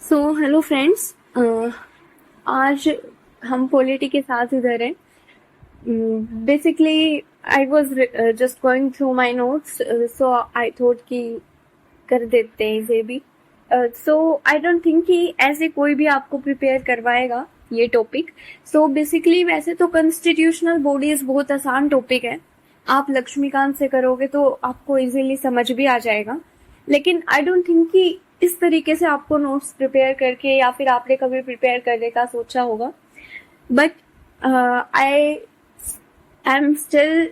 So hello friends, आज हम polity के साथ इधर हैं. Basically I was just going through my notes, so I thought कि कर देते हैं इसे भी. सो आई डोंट थिंक कि ऐसे कोई भी आपको प्रिपेयर करवाएगा ये टॉपिक. सो बेसिकली वैसे तो कॉन्स्टिट्यूशनल बॉडीज बहुत आसान टॉपिक है. आप लक्ष्मीकांत से करोगे तो आपको इजीली समझ भी आ जाएगा. लेकिन आई डोंट थिंक कि इस तरीके से आपको नोट्स प्रिपेयर करके या फिर आपने कभी प्रिपेयर करने का सोचा होगा. But I am still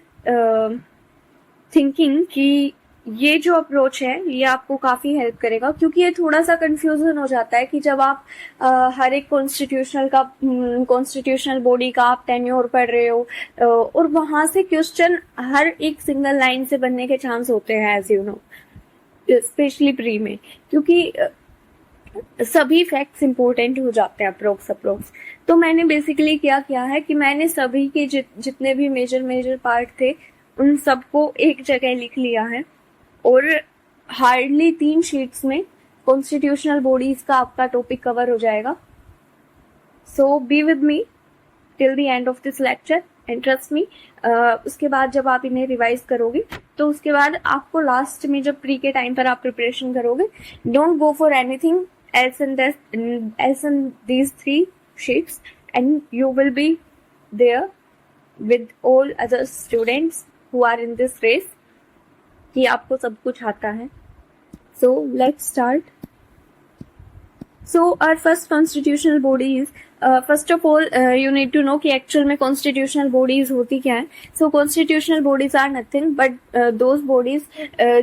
thinking कि ये जो अप्रोच है ये आपको काफी हेल्प करेगा, क्योंकि ये थोड़ा सा कंफ्यूजन हो जाता है कि जब आप हर एक कॉन्स्टिट्यूशनल बॉडी का आप टेन्योर पढ़ रहे हो, और वहां से क्वेश्चन हर एक सिंगल लाइन से बनने के चांस होते हैं, as you know, specially pre में, क्योंकि सभी फैक्ट्स इंपॉर्टेंट हो जाते हैं अप्रोक्स. तो मैंने बेसिकली क्या किया है कि मैंने सभी के जितने भी मेजर पार्ट थे उन सबको एक जगह लिख लिया है, और हार्डली 3 शीट्स में कॉन्स्टिट्यूशनल बॉडीज का आपका टॉपिक कवर हो जाएगा. So be with me till the end of this lecture and trust me. उसके बाद जब आप इन्हें रिवाइज करोगे तो उसके बाद आपको लास्ट में जब प्री के टाइम पर आप प्रिपरेशन करोगे, don't go for anything else in these 3 sheets, and you will be there with all other students who are in this race कि आपको सब कुछ आता है. So let's start. So our first constitutional body is first of all you need to know कि actual में constitutional bodies होती क्या है. So constitutional bodies are nothing but those bodies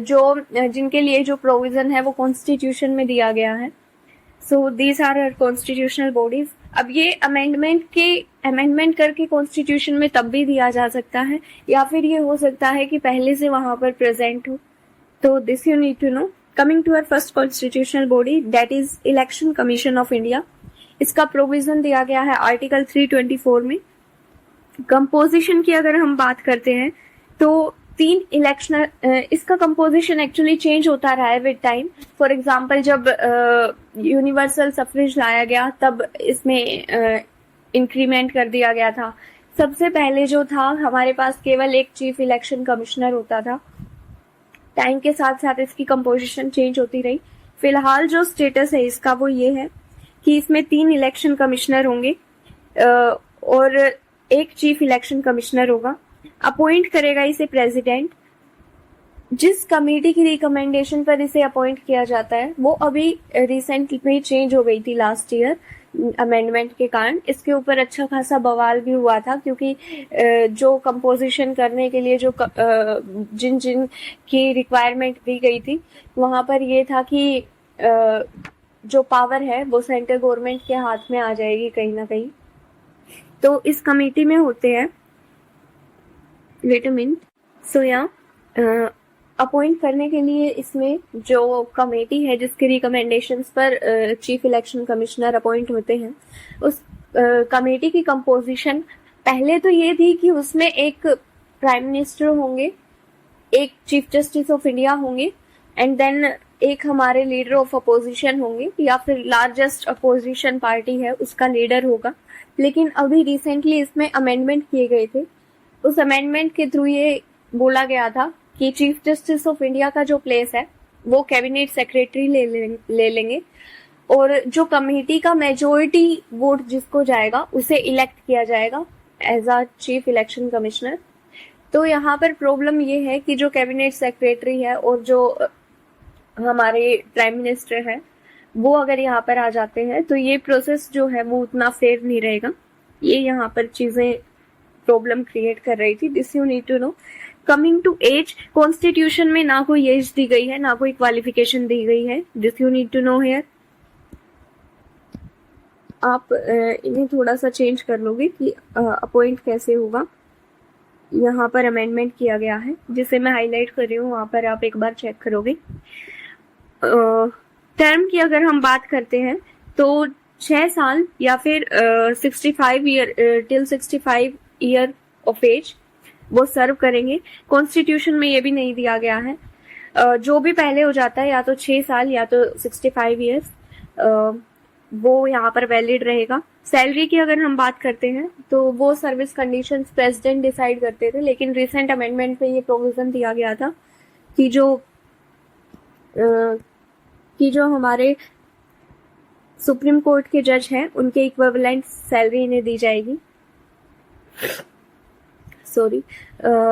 जो जिनके लिए जो provision है वो constitution में दिया गया है. So these are our constitutional bodies. अब ये अमेंडमेंट करके कॉन्स्टिट्यूशन में तब भी दिया जा सकता है, या फिर ये हो सकता है कि पहले से वहां पर प्रेजेंट हो. तो this you need to know. Coming to our first constitutional body, that is election commission of India. इसका प्रोविजन दिया गया है आर्टिकल 324 में. कंपोजिशन की अगर हम बात करते हैं तो 3 इलेक्शन, इसका कंपोजिशन एक्चुअली चेंज होता रहा है विद टाइम. फॉर एग्जांपल जब यूनिवर्सल सफरेज लाया गया तब इसमें इंक्रीमेंट कर दिया गया था. सबसे पहले जो था हमारे पास केवल एक चीफ इलेक्शन कमिश्नर होता था. टाइम के साथ साथ इसकी कंपोजिशन चेंज होती रही. फिलहाल जो स्टेटस है इसका वो ये है कि इसमें 3 इलेक्शन कमिश्नर होंगे और एक चीफ इलेक्शन कमिश्नर होगा. अपॉइंट करेगा इसे प्रेसिडेंट. जिस कमेटी की रिकमेंडेशन पर इसे अपॉइंट किया जाता है वो अभी रिसेंट में चेंज हो गई थी लास्ट ईयर अमेंडमेंट के कारण. इसके ऊपर अच्छा खासा बवाल भी हुआ था, क्योंकि जो कंपोजिशन करने के लिए जो जिन की रिक्वायरमेंट दी गई थी वहां पर ये था कि जो पावर है वो सेंट्रल गवर्नमेंट के हाथ में आ जाएगी कहीं ना कहीं. तो इस कमेटी में होते हैं वेट अ मिनट. सो यहाँ अपॉइंट करने के लिए इसमें जो कमेटी है जिसके रिकमेंडेशंस पर चीफ इलेक्शन कमिश्नर अपॉइंट होते हैं, उस कमेटी की कंपोजिशन पहले तो ये थी कि उसमें एक प्राइम मिनिस्टर होंगे, एक चीफ जस्टिस ऑफ इंडिया होंगे, एंड देन एक हमारे लीडर ऑफ अपोजिशन होंगे, या फिर लार्जेस्ट अपोजिशन पार्टी है उसका लीडर होगा. लेकिन अभी रिसेंटली इसमें अमेंडमेंट किए गए थे. उस अमेंडमेंट के थ्रू ये बोला गया था कि चीफ जस्टिस ऑफ इंडिया का जो प्लेस है वो कैबिनेट सेक्रेटरी ले लेंगे, और जो कमेटी का मेजोरिटी वोट जिसको जाएगा उसे इलेक्ट किया जाएगा as a chief election commissioner. तो यहाँ पर प्रॉब्लम ये है कि जो कैबिनेट सेक्रेटरी है और जो हमारे प्राइम मिनिस्टर है वो अगर यहाँ पर आ जाते हैं तो ये प्रोसेस जो है वो उतना फेयर नहीं रहेगा. ये यहाँ पर चीजें प्रॉब्लम क्रिएट कर रही थी. This you need to know. Coming to age, constitution में ना कोई एज दी गई है ना कोई क्वालिफिकेशन दी गई है. This you need to know here. आप इन्हें थोड़ा सा चेंज कर लोगे कि अपॉइंट कैसे होगा. यहाँ पर अमेंडमेंट किया गया है जिसे मैं हाईलाइट कर रही हूँ, वहां पर आप एक बार चेक करोगे. टर्म की अगर हम बात करते हैं तो 6 साल या फिर 65 year till 65 year of age वो सर्व करेंगे. कॉन्स्टिट्यूशन में ये भी नहीं दिया गया है. जो भी पहले हो जाता है या तो 6 साल या तो 65 ईयर्स. वो यहाँ पर वैलिड रहेगा। सैलरी की अगर हम बात करते हैं तो वो सर्विस कंडीशंस प्रेसिडेंट डिसाइड करते थे, लेकिन रिसेंट अमेंडमेंट में ये प्रोविजन दिया गया था कि जो हमारे सुप्रीम कोर्ट के जज हैं उनके इक्विवेलेंट सैलरी इन्हें दी जाएगी।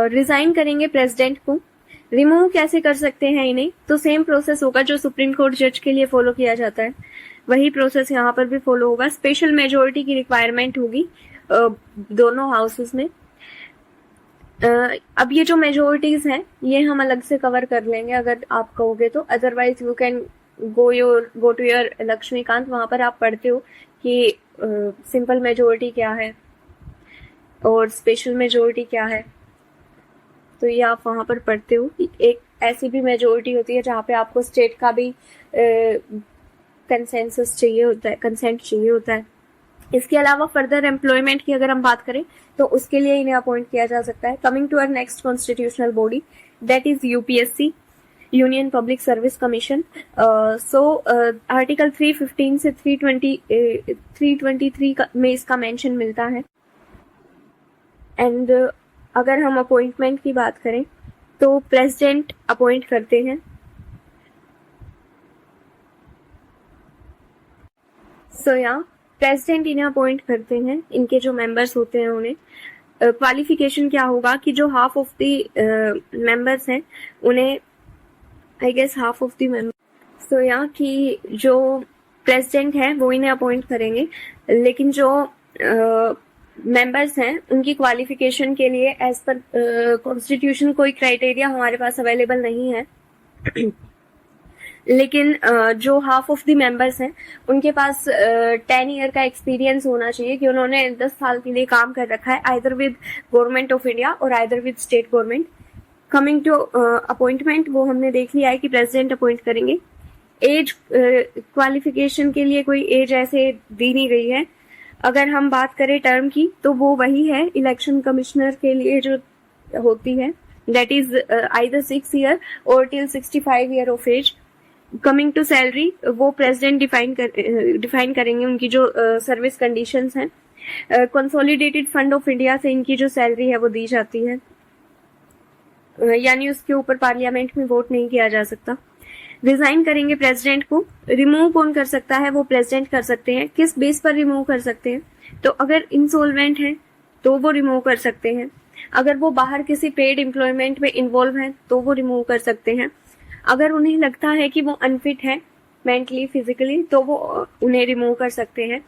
रिजाइन करेंगे प्रेसिडेंट को। रिमूव कैसे कर सकते हैं इन्हें, तो सेम प्रोसेस होगा जो सुप्रीम कोर्ट जज के लिए फॉलो किया जाता है, वही प्रोसेस यहाँ पर भी फॉलो होगा। स्पेशल मेजोरिटी की रिक्वायरमेंट होगी दोनों हाउसेस में। अब ये जो मेजोरिटीज हैं ये हम अलग से कवर कर लेंगे अगर आप कहोगे तो, otherwise you can go to your Laxmikanth, वहां पर आप पढ़ते हो कि सिंपल मेजोरिटी क्या है और स्पेशल मेजोरिटी क्या है, तो ये आप वहां पर पढ़ते हो। एक ऐसी भी मेजोरिटी होती है जहाँ पे आपको स्टेट का भी कंसेंसस चाहिए होता है, कंसेंट चाहिए होता है। इसके अलावा फर्दर एम्प्लॉयमेंट की अगर हम बात करें तो उसके लिए इन्हें अपॉइंट किया जा सकता है। Coming to our next constitutional body, that is UPSC, union public service commission. Article 315 से 323 में इसका मेंशन मिलता है। एंड अगर हम अपॉइंटमेंट की बात करें तो प्रेसिडेंट अपॉइंट करते हैं। प्रेसिडेंट इन्हें अपॉइंट करते हैं, इनके जो मेंबर्स होते हैं उन्हें। क्वालिफिकेशन क्या होगा कि जो हाफ ऑफ द मेंबर्स हैं उन्हें, I guess half of the member, कि जो प्रेसिडेंट है वो इन्हें अपॉइंट करेंगे, लेकिन जो मेंबर्स हैं उनकी क्वालिफिकेशन के लिए एज पर कॉन्स्टिट्यूशन कोई क्राइटेरिया हमारे पास अवेलेबल नहीं है। लेकिन जो हाफ ऑफ द मेंबर्स हैं उनके पास 10 ईयर का एक्सपीरियंस होना चाहिए कि उन्होंने 10 साल के लिए काम कर रखा है, either with government of India और either with state government. Coming to appointment, वो हमने देख लिया है कि प्रेसिडेंट अपॉइंट करेंगे। एज क्वालिफिकेशन के लिए कोई एज ऐसे दी नहीं गई है। अगर हम बात करें टर्म की तो वो वही है इलेक्शन कमिश्नर के लिए जो होती है, दैट इज आइदर 6 ईयर और till 65 year of age. Coming to salary, वो प्रेसिडेंट डिफाइन करेंगे उनकी जो सर्विस कंडीशंस हैं। कंसोलिडेटेड फंड ऑफ इंडिया से इनकी जो सैलरी है वो दी जाती है, यानी उसके ऊपर पार्लियामेंट में वोट नहीं किया जा सकता। रिजाइन करेंगे प्रेसिडेंट को। रिमूव कौन कर सकता है, वो प्रेसिडेंट कर सकते हैं। किस बेस पर रिमूव कर सकते हैं, तो अगर इंसॉल्वेंट है तो वो रिमूव कर सकते हैं, अगर वो बाहर किसी पेड एम्प्लॉयमेंट में इन्वॉल्व है तो वो रिमूव कर सकते हैं, अगर उन्हें लगता है कि वो अनफिट है मेंटली फिजिकली तो वो उन्हें रिमूव कर सकते हैं,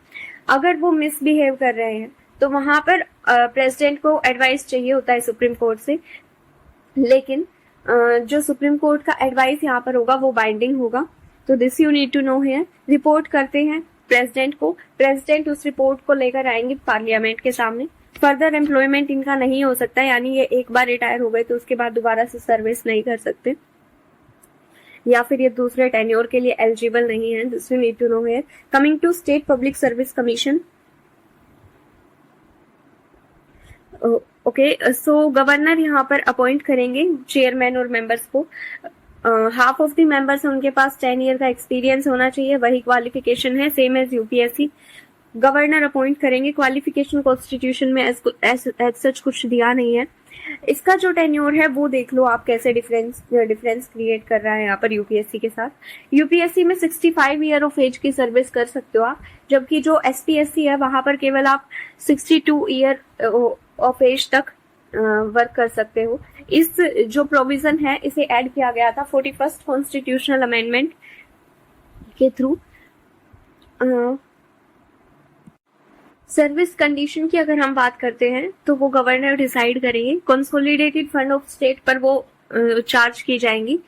अगर वो मिसबिहेव कर रहे हैं तो वहां पर प्रेसिडेंट को एडवाइस चाहिए होता है सुप्रीम कोर्ट से, लेकिन जो सुप्रीम कोर्ट का एडवाइस यहाँ पर होगा वो बाइंडिंग होगा। तो this you need to know here. Report करते हैं प्रेसिडेंट को, प्रेसिडेंट उस रिपोर्ट को लेकर आएंगे पार्लियामेंट के सामने। फर्दर एम्प्लॉयमेंट इनका नहीं हो सकता, यानी ये एक बार रिटायर हो गए तो उसके बाद दोबारा से सर्विस नहीं कर सकते, या फिर ये दूसरे टेन्योर के लिए एलिजिबल नहीं है। This you need to know here. Coming to state public service commission, okay, so governor यहाँ पर अपॉइंट करेंगे चेयरमैन और मेंबर्स को। हाफ ऑफ द मेंबर्स उनके पास 10 ईयर का एक्सपीरियंस होना चाहिए, वही क्वालिफिकेशन है, same as UPSC. Governor appoint करेंगे। क्वालिफिकेशन कॉन्स्टिट्यूशन में एज सच कुछ दिया नहीं है। इसका जो टेन्योर है वो देख लो आप कैसे डिफरेंस क्रिएट कर रहा है यहाँ पर यूपीएससी के साथ। यूपीएससी में 65 ईयर ऑफ एज की सर्विस कर सकते हो आप, जबकि जो एसपीएससी है वहां पर केवल आप 62 ईयर ऑफ एज तक वर्क कर सकते हो। इस जो प्रोविजन है इसे ऐड किया गया था 41st कॉन्स्टिट्यूशनल अमेंडमेंट के थ्रू। सर्विस कंडीशन की अगर हम बात करते हैं तो वो गवर्नर डिसाइड करेंगे। कंसोलिडेटेड फंड ऑफ स्टेट पर वो चार्ज की जाएंगी।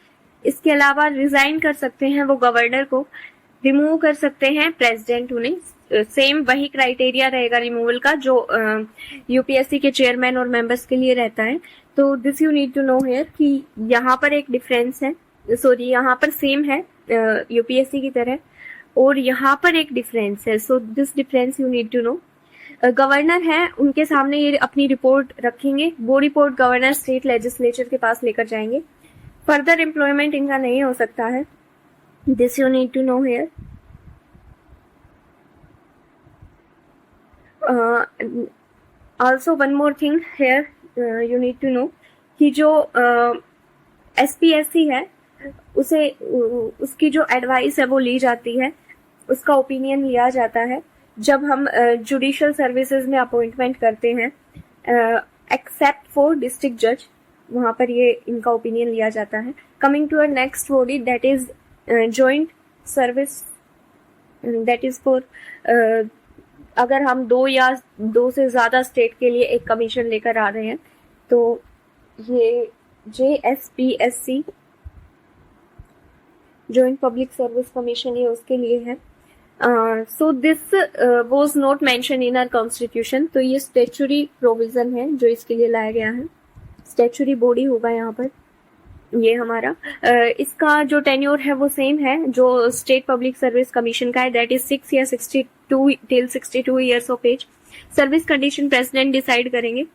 इसके अलावा रिजाइन कर सकते हैं वो गवर्नर को, रिमूव कर सकते हैं प्रेसिडेंट उन्हें। सेम वही क्राइटेरिया रहेगा रिमूवल का जो यूपीएससी के चेयरमैन और मेंबर्स के लिए रहता है। तो this you need to know here कि यहाँ पर एक डिफरेंस है, सॉरी यहाँ पर सेम है यूपीएससी की तरह और यहाँ पर एक डिफरेंस है। So this difference you need to know. Governor है, उनके सामने ये अपनी रिपोर्ट रखेंगे, वो रिपोर्ट गवर्नर स्टेट लेजिस्लेचर के पास लेकर जाएंगे। फर्दर एम्प्लॉयमेंट इनका नहीं हो सकता है, this you need to know here. Also one more thing here you need to know कि जो SPSC है उसे उसकी जो एडवाइस है वो ली जाती है, उसका ओपिनियन लिया जाता है जब हम जुडिशियल सर्विसेज में अपॉइंटमेंट करते हैं, एक्सेप्ट फॉर डिस्ट्रिक्ट जज, वहां पर ये इनका ओपिनियन लिया जाता है. Coming to our next body that is joint service, that is for अगर हम 2 या 2 से ज्यादा स्टेट के लिए एक कमीशन लेकर आ रहे हैं तो ये JSPSC joint public service commission ये उसके लिए है. So this was not mention in our constitution, तो ये स्टैट्यूटरी प्रोविजन है जो इसके लिए लाया गया है. स्टैट्यूटरी बॉडी होगा यहाँ पर ये हमारा. इसका जो टेन्योर है वो सेम है जो स्टेट पब्लिक सर्विस कमीशन का है, दैट इज 6 या 62 till 62 years of age. Service condition president decide करेंगे.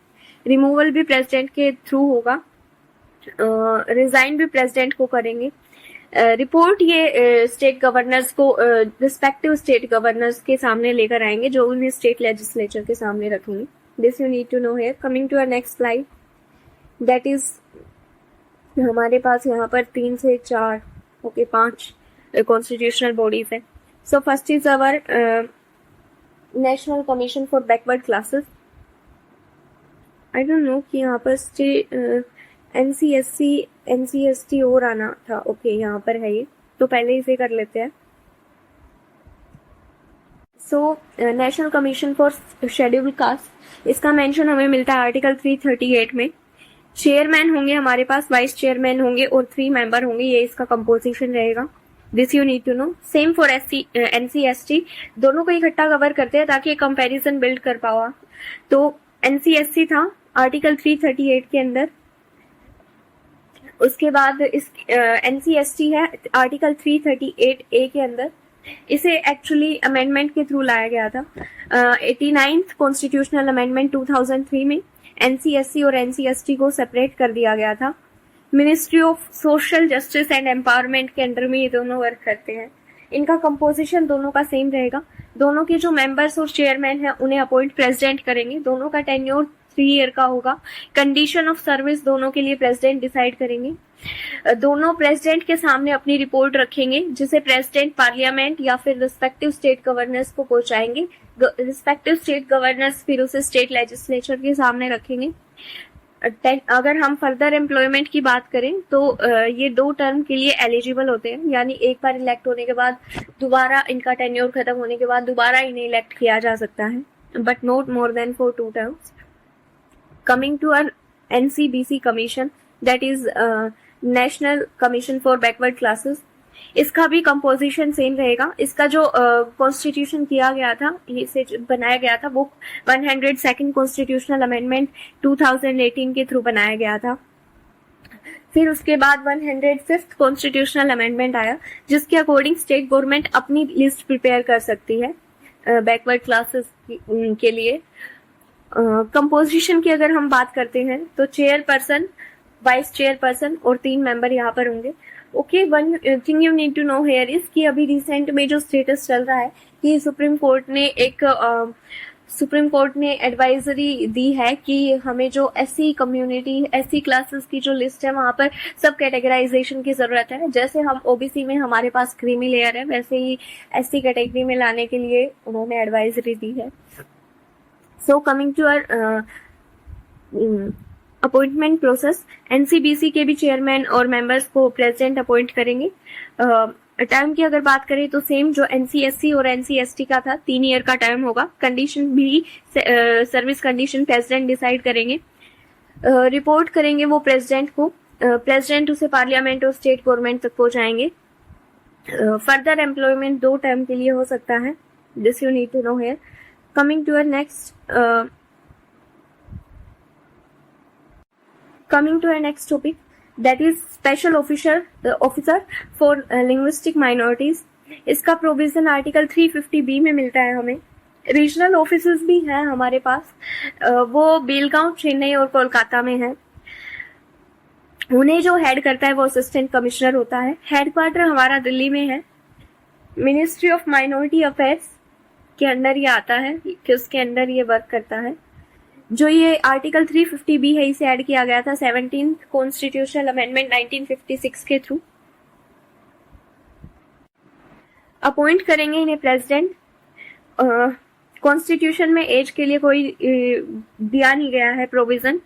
रिमूवल भी प्रेसिडेंट के थ्रू होगा, रिजाइन भी प्रेसिडेंट को करेंगे. रिपोर्ट ये स्टेट गवर्नर्स को रिस्पेक्टिव स्टेट गवर्नर्स के सामने लेकर आएंगे जो उन्हें स्टेट लेजिस्लेचर के सामने रखेंगे. This you need to know here. Coming to our next slide, that is हमारे पास यहाँ पर 3 से 4 ओके 5 कॉन्स्टिट्यूशनल बॉडीज है. So first is our national commission for backward classes. I don't know कि यहाँ पर स्टेट NCSC NCST और आना था. ओके यहाँ पर है ये, तो पहले इसे कर लेते हैं. So national commission for scheduled caste, इसका मेंशन हमें मिलता है आर्टिकल 338 में. चेयरमैन होंगे हमारे पास, वाइस चेयरमैन होंगे और 3 मेंबर होंगे. ये इसका कंपोजिशन रहेगा. This you need to know. Same for NCST, दोनों को इकट्ठा कवर करते हैं ताकि कंपैरिजन बिल्ड कर पाओ. तो NCSC था आर्टिकल 338 के अंदर, उसके बाद इस NCST है आर्टिकल 338A के अंदर. इसे एक्चुअली अमेंडमेंट के थ्रू लाया गया था. 89th कॉन्स्टिट्यूशनल अमेंडमेंट 2003 में NCSC और NCST को सेपरेट कर दिया गया था. Ministry of social justice and empowerment के अंडर में ये दोनों वर्क करते हैं. इनका कंपोजिशन दोनों का सेम रहेगा. दोनों के जो मेंबर्स और चेयरमैन हैं उन्हें अपॉइंट प्रेसिडेंट करेंगे. दोनों का टेन्योर 3 ईयर का होगा. कंडीशन ऑफ सर्विस दोनों के लिए प्रेसिडेंट डिसाइड करेंगे. दोनों प्रेसिडेंट के सामने अपनी रिपोर्ट रखेंगे जिसे प्रेसिडेंट पार्लियामेंट या फिर रिस्पेक्टिव स्टेट गवर्नर्स को पहुंचाएंगे. रिस्पेक्टिव स्टेट गवर्नर्स फिर उसे स्टेट लेजिस्लेचर के सामने रखेंगे. अगर हम फर्दर एम्प्लॉयमेंट की बात करें तो ये 2 टर्म के लिए एलिजिबल होते हैं, यानी एक बार इलेक्ट होने के बाद दोबारा इनका टेन्योर खत्म होने के बाद दोबारा इन्हें इलेक्ट किया जा सकता है, but not more than for 2 terms. Coming to our NCBC commission, that is National Commission for Backward Classes. इसका भी कंपोजिशन सेम रहेगा. इसका जो कॉन्स्टिट्यूशन किया गया था, इसे बनाया गया था, वो 102nd कॉन्स्टिट्यूशनल अमेंडमेंट 2018 के थ्रू बनाया गया था. फिर उसके बाद 105th कॉन्स्टिट्यूशनल अमेंडमेंट आया जिसके अकॉर्डिंग स्टेट गवर्नमेंट अपनी लिस्ट प्रिपेयर कर सकती है बैकवर्ड क्लासेस के लिए. कंपोजिशन की अगर हम बात करते हैं तो चेयरपर्सन, वाइस चेयरपर्सन और 3 मेंबर यहाँ पर होंगे. Okay, one thing you need to know here is कि अभी रिसेंट में जो स्टेटस चल रहा है कि सुप्रीम कोर्ट ने एडवाइजरी दी है कि हमें जो SC कम्युनिटी, SC क्लासेस की जो लिस्ट है वहां पर सब कैटेगराइजेशन की जरूरत है. जैसे हम OBC में हमारे पास क्रीमी लेयर है, वैसे ही SC कैटेगरी में लाने के लिए उन्होंने एडवाइजरी दी है. So coming to our appointment process, NCBC के भी चेयरमैन और मेंबर्स को प्रेसिडेंट अपॉइंट करेंगे. टर्म की अगर बात करें तो सेम जो NCSC और NCST का था 3 ईयर का टर्म होगा. कंडीशन भी सर्विस कंडीशन प्रेसिडेंट डिसाइड करेंगे. रिपोर्ट करेंगे वो प्रेसिडेंट को. प्रेसिडेंट उसे पार्लियामेंट और स्टेट गवर्नमेंट तक पहुंचाएंगे. फर्दर एम्प्लॉयमेंट 2 टर्म के लिए हो सकता है. This you need to know here. Coming to our next topic, that is special officer for linguistic minorities. इसका प्रोविजन आर्टिकल 350B में मिलता है हमें. रीजनल ऑफिसर्स भी हैं हमारे पास, वो बेलगांव, चेन्नई और कोलकाता में है. उन्हें जो हेड करता है वो असिस्टेंट कमिश्नर होता है. हेडक्वार्टर हमारा दिल्ली में है. मिनिस्ट्री ऑफ माइनॉरिटी अफेयर्स के अंडर ये आता है, कि उसके अंडर ये वर्क करता है। जो ये आर्टिकल 350B है, इसे ऐड किया गया था 17th कॉन्स्टिट्यूशनल अमेंडमेंट 1956 के थ्रू। अपॉइंट करेंगे इन्हें प्रेसिडेंट। कॉन्स्टिट्यूशन में एज के लिए कोई दिया नहीं गया है प्रोविजन।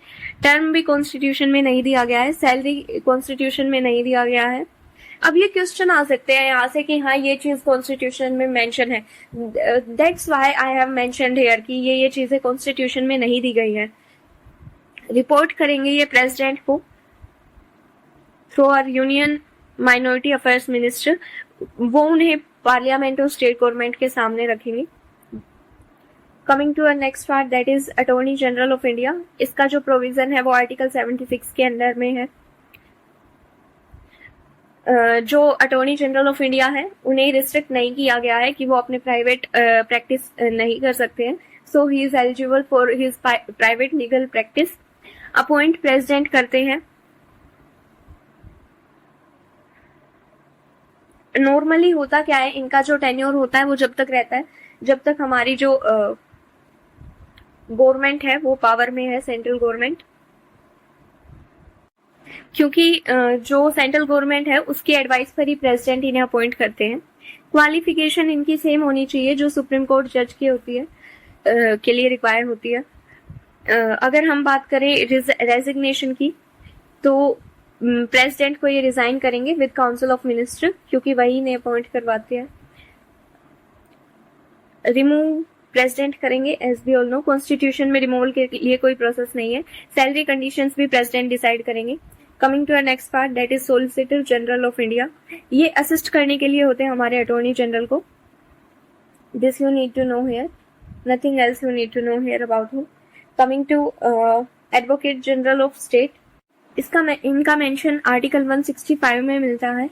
टर्म भी कॉन्स्टिट्यूशन में नहीं दिया गया है। सैलरी कॉन्स्टिट्यूशन में नहीं दिया गया है। अब ये क्वेश्चन आ सकते हैं यहाँ से कि हाँ ये चीज कॉन्स्टिट्यूशन में मेंशन है, that's why I have mentioned here कि ये चीजें कॉन्स्टिट्यूशन में नहीं दी गई है। रिपोर्ट करेंगे ये प्रेसिडेंट को through our union minority affairs minister. वो उन्हें पार्लियामेंट और स्टेट गवर्नमेंट के सामने रखेंगे। Coming to next part, that is attorney general of India. इसका जो प्रोविजन है वो आर्टिकल 76 के अंडर में है। जो अटॉर्नी जनरल ऑफ इंडिया है उन्हें रिस्ट्रिक्ट नहीं किया गया है कि वो अपने प्राइवेट प्रैक्टिस नहीं कर सकते हैं। So he is eligible for his private legal practice. Appoint president करते हैं। नॉर्मली होता क्या है, इनका जो टेन्योर होता है वो जब तक रहता है जब तक हमारी जो गवर्नमेंट है वो पावर में है, सेंट्रल गवर्नमेंट। क्योंकि जो सेंट्रल गवर्नमेंट है उसकी एडवाइस पर ही प्रेसिडेंट इन्हें अपॉइंट करते हैं। क्वालिफिकेशन इनकी सेम होनी चाहिए जो सुप्रीम कोर्ट जज की होती है, के लिए रिक्वायर होती है। अगर हम बात करें रेजिग्नेशन की, तो प्रेसिडेंट को ये रिजाइन करेंगे विद काउंसिल ऑफ मिनिस्टर, क्योंकि वही इन्हें अपॉइंट करवाते हैं। रिमूव प्रेसिडेंट करेंगे, as we all know constitution में रिमूवल के लिए कोई प्रोसेस नहीं है। सैलरी कंडीशंस भी प्रेसिडेंट डिसाइड करेंगे। Coming to next part, that is solicitor general of India. ये असिस्ट करने के लिए होते हैं हमारे अटॉर्नी जनरल को। This you need to know here, nothing else you need to know here about him. Coming to advocate general of state, इनका mention article 165 में मिलता है।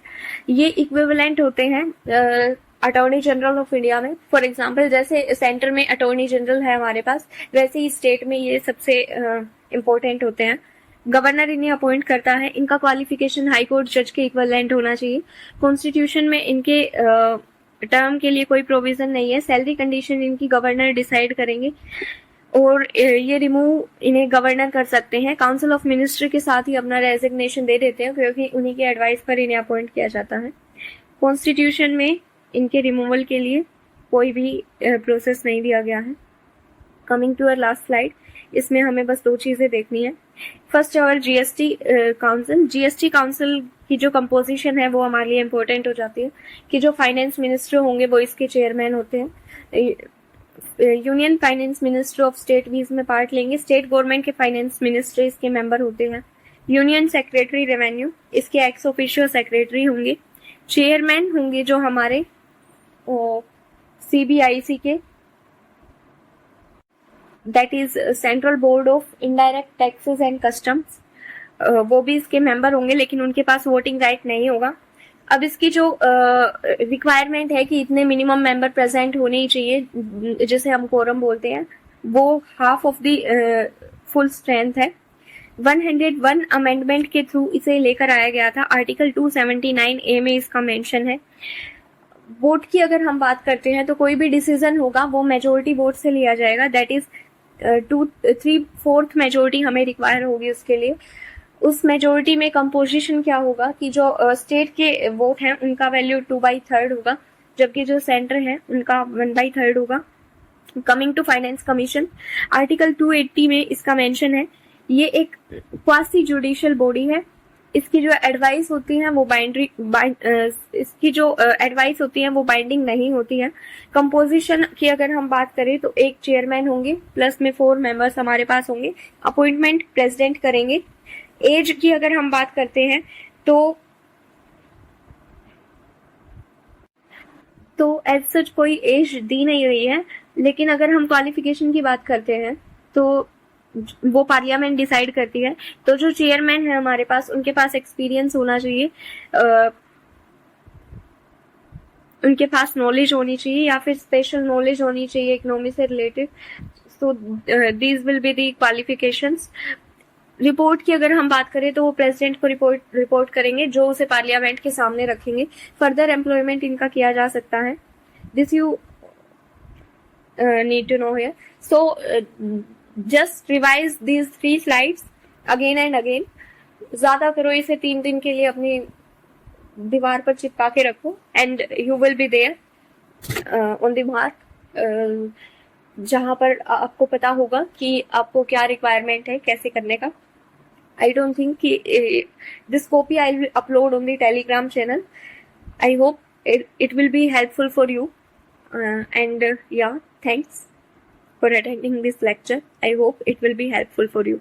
ये इक्विवेलेंट होते हैं अटॉर्नी जनरल ऑफ इंडिया में। फॉर एग्जांपल, जैसे सेंटर में अटॉर्नी जनरल है हमारे पास, वैसे ही स्टेट में ये सबसे इम्पोर्टेंट होते हैं। गवर्नर इन्हें अपॉइंट करता है। इनका क्वालिफिकेशन हाई कोर्ट जज के इक्विवेलेंट होना चाहिए। कॉन्स्टिट्यूशन में इनके टर्म के लिए कोई प्रोविजन नहीं है। सैलरी कंडीशन इनकी गवर्नर डिसाइड करेंगे और ये रिमूव इन्हें गवर्नर कर सकते हैं। काउंसिल ऑफ मिनिस्टर के साथ ही अपना रेजिग्नेशन दे देते हैं, क्योंकि उन्हीं के एडवाइस पर इन्हें अपॉइंट किया जाता है। कॉन्स्टिट्यूशन में इनके रिमूवल के लिए कोई भी प्रोसेस नहीं दिया गया है। Coming to our last slide, इसमें हमें बस दो चीजें देखनी है। फर्स्ट और जीएसटी काउंसिल। जीएसटी काउंसिल की जो कंपोजिशन है वो हमारे लिए इम्पोर्टेंट हो जाती है कि जो फाइनेंस मिनिस्टर होंगे वो इसके चेयरमैन होते हैं। Union finance minister of state भी इसमें पार्ट लेंगे। स्टेट गवर्नमेंट के फाइनेंस मिनिस्टर इसके मेंबर होते हैं। यूनियन सेक्रेटरी रेवेन्यू इसके एक्स ऑफिशियो सेक्रेटरी होंगे। चेयरमैन होंगे जो हमारे सीबीआईसी के, that is central board of indirect taxes and customs, वो भी इसके मेंबर होंगे, लेकिन उनके पास वोटिंग राइट नहीं होगा। अब इसकी जो रिक्वायरमेंट है कि इतने मिनिमम मेंबर प्रेजेंट होने ही चाहिए, जिसे हम कोरम बोलते हैं, वो half of the full strength है। 101 अमेंडमेंट के थ्रू इसे लेकर आया गया था। आर्टिकल 279A में इसका मेंशन है। वोट की अगर हम बात करते हैं तो कोई भी डिसीजन होगा वो मेजोरिटी वोट से लिया जाएगा, दैट इज 3/4 मेजोरिटी हमें रिक्वायर होगी उसके लिए। उस मेजोरिटी में कंपोजिशन क्या होगा कि जो स्टेट के वोट हैं उनका वैल्यू 2/3 होगा, जबकि जो सेंटर है उनका 1/3 होगा। Coming to finance commission, article 280 में इसका मेंशन है। ये एक क्वासी जुडिशियल बॉडी है। इसकी जो एडवाइस होती है वो एडवाइस होती है वो बाइंडिंग नहीं होती है। कंपोजिशन की अगर हम बात करें तो एक चेयरमैन होंगे, प्लस में 4 मेंबर्स हमारे पास होंगे। अपॉइंटमेंट प्रेसिडेंट करेंगे। एज की अगर हम बात करते हैं तो एज सच कोई एज दी नहीं गई है, लेकिन अगर हम क्वालिफिकेशन की बात करते हैं तो वो पार्लियामेंट डिसाइड करती है। तो जो चेयरमैन है हमारे पास, उनके पास एक्सपीरियंस होना चाहिए, उनके पास नॉलेज होनी चाहिए या फिर स्पेशल नॉलेज होनी चाहिए इकोनॉमी से related. So these will be the qualifications. Report की अगर हम बात करें तो वो प्रेसिडेंट को रिपोर्ट करेंगे, जो उसे पार्लियामेंट के सामने रखेंगे। फर्दर एम्प्लॉयमेंट इनका किया जा सकता है। This you need to know here. So just revise these 3 slides again and again. ज्यादा करो इसे, 3 दिन के लिए अपनी दीवार पर चिपका के रखो, and you will be there on the mark, जहां पर आपको पता होगा कि आपको क्या रिक्वायरमेंट है, कैसे करने का. आई डोंट थिंक कि this copy I will upload on the Telegram channel. I hope it will be helpful for you, and yeah, thanks for attending this lecture. I hope it will be helpful for you.